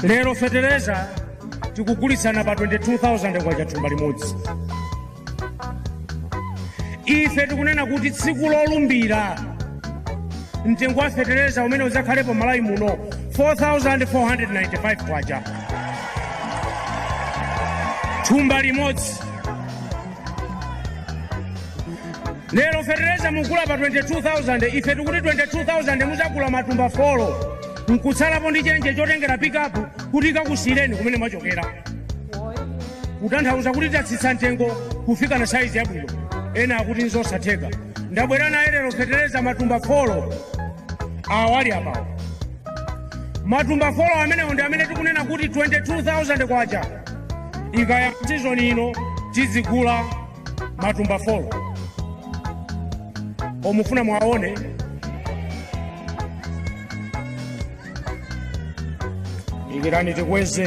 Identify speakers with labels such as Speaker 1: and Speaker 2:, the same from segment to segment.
Speaker 1: Lero fetereza tikugulitsana pa 22,000 kwacha thumba limodzi. Ife tikunena kuti tsiku lolumbira mtengo wa fetereza umene uzakhalepo Malawi muno 4,495 kwacha thumba limodzi. Lero fetereza mukula pa 22,000, ife tikuti 22,000 muzagula matumba 4 nkutsalapo ndi chenje chotengera pikapu kuti kakusireni kumene mwachokera. Kutanthauza kuti tatsitsa mtengo kufika na saizi yabwino. Ena akuti nzosatheka. Ndabwera naye lero fetereza matumba 4 awali apawo. Matumba 4 amenewo ndi amene tikunena kuti 22,000 kwacha. Ikaya season ino tizigula matumba 4. Omufuna mwaone ikirani tikweze.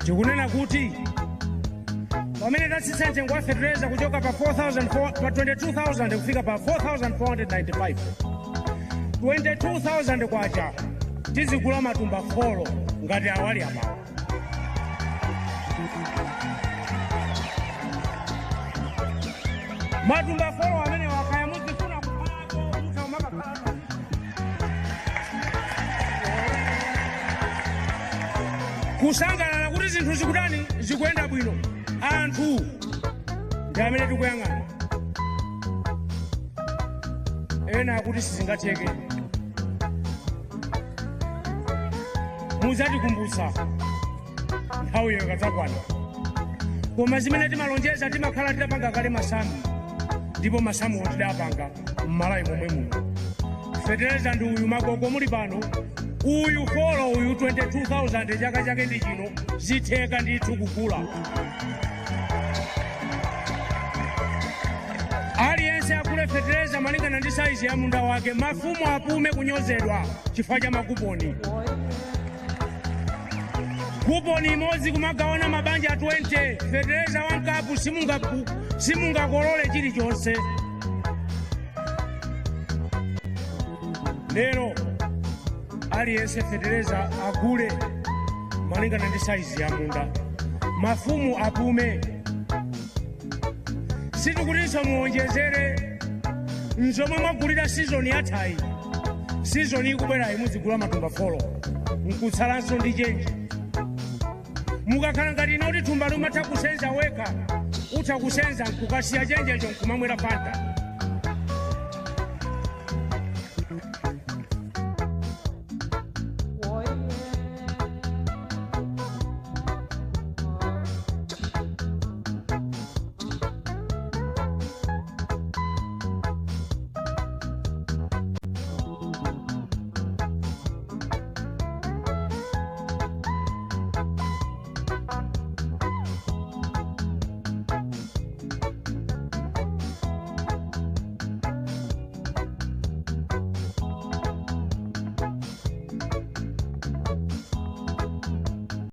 Speaker 1: Tikunena kuti pamene tatsitsa mtengo wa fetereza kuchoka pa 22,000 kufika pa 4,495, 22,000 kwacha tizigula matumba 4 ngati awali apawo. Matumba 4 amene wakaya muzifuna kupako mutaumaka kusangalala kuti zinthu zikutani zikuyenda bwino. Anthu ndi amene tikuyang'ana. Ena akuti sizingatheke. Muzatikumbutsa nthawi ikadzakwana. Koma zimene timalonjeza timakhala tidapanga kale masamu, ndipo masamuwo tidapanga m'Malawi momwe muno. Fetereza ndi uyu magogo muli pano. Uyu folo uyu 22,000 chaka chake ndi chino zitheka ndithu kugula. Aliyense akule fetereza malingana ndi saizi ya munda wake. Mafumu apume kunyozedwa chifukwa cha makuponi. Kuponi imodzi kumagawana mabanja 20. Fetereza wankapu simungakolole chilichonse. Lero aliyense fetereza agule malingana ndi saizi ya munda. Mafumu apume. Situkutinso muonjezere nzomwe mwagulira season yathayi. Season ikubwerayi muzigula matumba 4 nkutsalanso ndi chenje. Mukakhala ngati ino kuti thumba limatha kusenza wekha, utha kusenza nkukasiya chenjecho nkumamwera fanta.